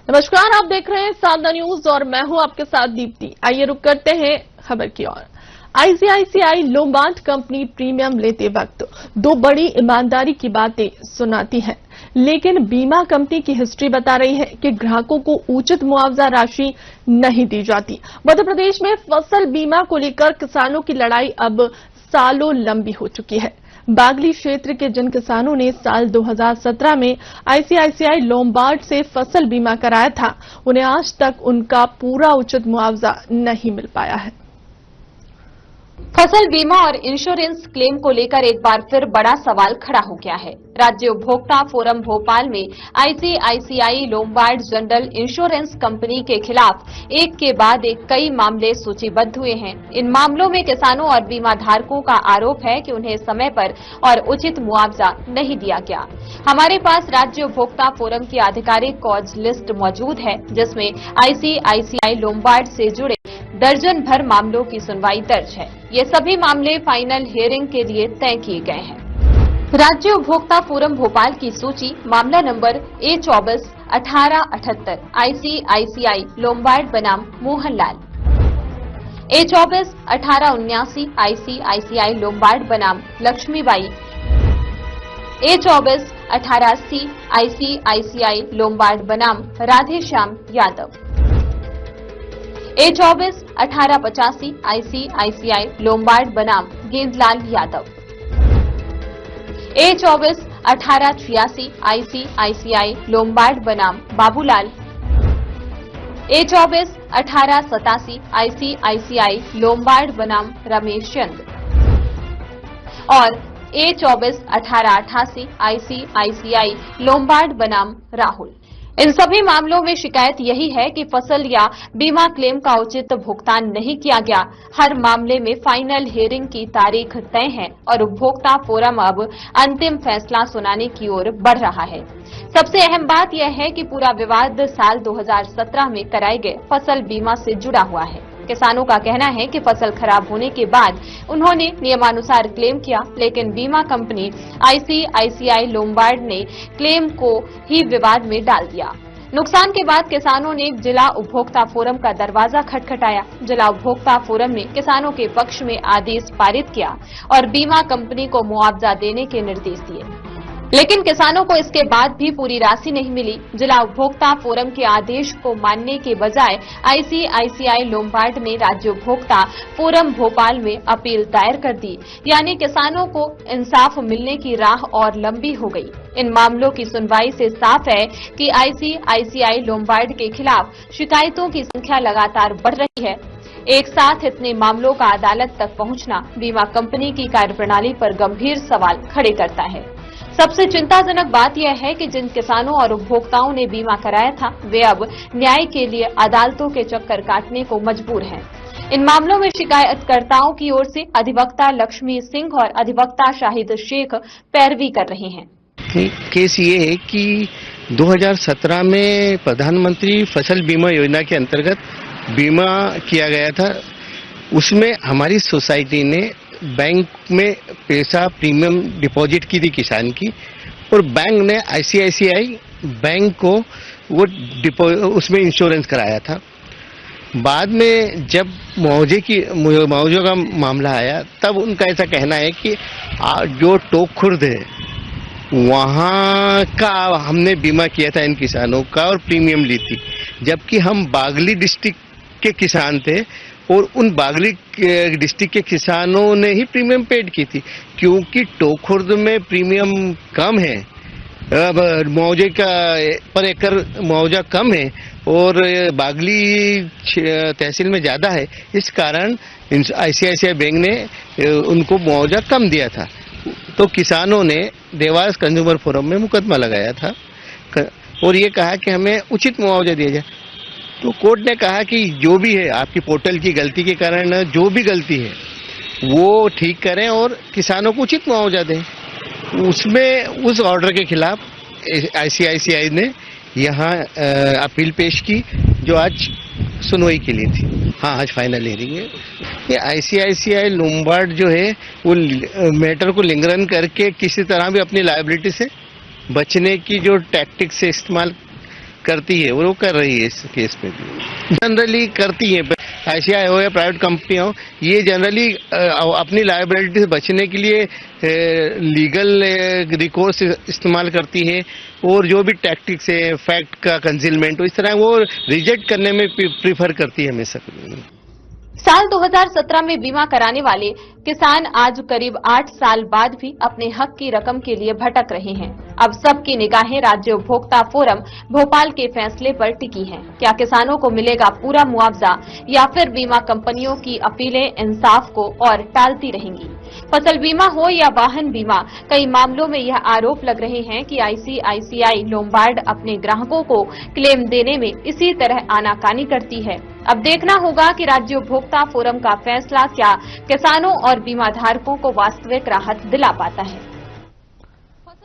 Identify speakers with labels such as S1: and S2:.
S1: नमस्कार, आप देख रहे हैं साधना न्यूज और मैं हूं आपके साथ दीप्ति। आइए रुक करते हैं खबर की ओर। आईसीआईसीआई लोम्बार्ड कंपनी प्रीमियम लेते वक्त दो बड़ी ईमानदारी की बातें सुनाती है, लेकिन बीमा कंपनी की हिस्ट्री बता रही है कि ग्राहकों को उचित मुआवजा राशि नहीं दी जाती। मध्य प्रदेश में फसल बीमा को लेकर किसानों की लड़ाई अब सालों लंबी हो चुकी है। बागली क्षेत्र के जिन किसानों ने साल 2017 में आईसीआईसीआई लोम्बार्ड से फसल बीमा कराया था, उन्हें आज तक उनका पूरा उचित मुआवजा नहीं मिल पाया है।
S2: फसल बीमा और इंश्योरेंस क्लेम को लेकर एक बार फिर बड़ा सवाल खड़ा हो गया है। राज्य उपभोक्ता फोरम भोपाल में ICICI Lombard general insurance company के खिलाफ एक के बाद एक कई मामले सूचीबद्ध हुए हैं। इन मामलों में किसानों और बीमा धारकों का आरोप है कि उन्हें समय पर और उचित मुआवजा नहीं दिया गया। हमारे पास राज्य उपभोक्ता फोरम की आधिकारिक कॉज लिस्ट मौजूद है, जिसमें आईसीआईसीआई लोम्बार्ड से जुड़े दर्जन भर मामलों की सुनवाई दर्ज है। ये सभी मामले फाइनल हियरिंग के लिए तय किए गए हैं। राज्य उपभोक्ता फोरम भोपाल की सूची मामला नंबर A24-1878 आईसीआईसीआई लोम्बार्ड बनाम मोहनलाल, A24-1879 आईसीआईसीआई लोम्बार्ड बनाम लक्ष्मीबाई, A24-1880 आईसीआईसीआई लोम्बार्ड बनाम Radheshyam Yadav, A24-1885 ICICI Lombard बनाम Gendlal Yadav, A24-1886 ICICI Lombard बनाम बाबूलाल, A24-1887 आईसीआईसीआई लोम्बार्ड बनाम रमेश चंद और A24-1888 आईसीआईसीआई लोम्बार्ड बनाम राहुल। इन सभी मामलों में शिकायत यही है कि फसल या बीमा क्लेम का उचित भुगतान नहीं किया गया। हर मामले में फाइनल हियरिंग की तारीख तय है और उपभोक्ता फोरम अब अंतिम फैसला सुनाने की ओर बढ़ रहा है। सबसे अहम बात यह है कि पूरा विवाद साल 2017 में कराए गए फसल बीमा से जुड़ा हुआ है। किसानों का कहना है कि फसल खराब होने के बाद उन्होंने नियमानुसार क्लेम किया, लेकिन बीमा कंपनी आईसीआईसीआई लोम्बार्ड ने क्लेम को ही विवाद में डाल दिया। नुकसान के बाद किसानों ने जिला उपभोक्ता फोरम का दरवाजा खटखटाया। जिला उपभोक्ता फोरम ने किसानों के पक्ष में आदेश पारित किया और बीमा कंपनी को मुआवजा देने के निर्देश दिए, लेकिन किसानों को इसके बाद भी पूरी राशि नहीं मिली। जिला उपभोक्ता फोरम के आदेश को मानने के बजाय आईसीआईसीआई लोम्बार्ड ने राज्य उपभोक्ता फोरम भोपाल में अपील दायर कर दी, यानी किसानों को इंसाफ मिलने की राह और लंबी हो गई। इन मामलों की सुनवाई से साफ है कि आईसीआईसीआई लोम्बार्ड के खिलाफ शिकायतों की संख्या लगातार बढ़ रही है। एक साथ इतने मामलों का अदालत तक पहुंचना बीमा कंपनी की कार्यप्रणाली पर गंभीर सवाल खड़े करता है। सबसे चिंताजनक बात यह है कि जिन किसानों और उपभोक्ताओं ने बीमा कराया था, वे अब न्याय के लिए अदालतों के चक्कर काटने को मजबूर हैं। इन मामलों में शिकायतकर्ताओं की ओर से अधिवक्ता लक्ष्मी सिंह और अधिवक्ता शाहिद शेख पैरवी कर रहे हैं।
S3: केस ये है कि 2017 में प्रधानमंत्री फसल बीमा योजना के अंतर्गत बीमा किया गया था। उसमें हमारी सोसाइटी ने बैंक में पैसा प्रीमियम डिपॉजिट की थी किसान की, और बैंक ने आईसीआईसीआई बैंक को वो उसमें इंश्योरेंस कराया था। बाद में जब मुआवजे का मामला आया, तब उनका ऐसा कहना है कि जो टोक खुर्द है वहाँ का हमने बीमा किया था इन किसानों का और प्रीमियम ली थी, जबकि हम बागली डिस्ट्रिक्ट के किसान थे और उन बागली डिस्ट्रिक्ट के किसानों ने ही प्रीमियम पेड की थी, क्योंकि टोखुर्द में प्रीमियम कम है, मुआवजे का पर एकड़ मुआवजा कम है और बागली तहसील में ज्यादा है। इस कारण आईसीआईसीआई बैंक ने उनको मुआवजा कम दिया था। तो किसानों ने देवास कंज्यूमर फोरम में मुकदमा लगाया था और ये कहा कि हमें उचित मुआवजा दिया जाए। तो कोर्ट ने कहा कि जो भी है आपकी पोर्टल की गलती के कारण जो भी गलती है वो ठीक करें और किसानों को उचित मुआवजा दें। उसमें उस ऑर्डर के खिलाफ आईसीआईसीआई ने यहाँ अपील पेश की, जो आज सुनवाई के लिए थी। हाँ, आज फाइनल हियरिंग है। ये आईसीआईसीआई लोम्बार्ड जो है वो मैटर को लिंगरन करके किसी तरह भी अपनी लायबिलिटी से बचने की जो टैक्टिक्स से इस्तेमाल करती है, वो कर रही है इस केस में भी। जनरली करती है, आईसीआई हो या प्राइवेट कंपनी हो, ये जनरली अपनी लायबिलिटी से बचने के लिए लीगल रिकोर्स इस्तेमाल करती है, और जो भी टैक्टिक्स है, फैक्ट का कंसीलमेंट, इस तरह वो रिजेक्ट करने में प्रीफर करती है हमेशा।
S2: साल 2017 में बीमा कराने वाले किसान आज करीब 8 साल बाद भी अपने हक की रकम के लिए भटक रहे हैं। अब सबकी निगाहें राज्य उपभोक्ता फोरम भोपाल के फैसले पर टिकी हैं। क्या किसानों को मिलेगा पूरा मुआवजा या फिर बीमा कंपनियों की अपीलें इंसाफ को और टालती रहेंगी? फसल बीमा हो या वाहन बीमा, कई मामलों में यह आरोप लग रहे हैं कि आईसीआईसीआई लोम्बार्ड अपने ग्राहकों को क्लेम देने में इसी तरह आनाकानी करती है। अब देखना होगा कि राज्य उपभोक्ता फोरम का फैसला क्या किसानों और बीमा धारकों को वास्तविक राहत दिला पाता है।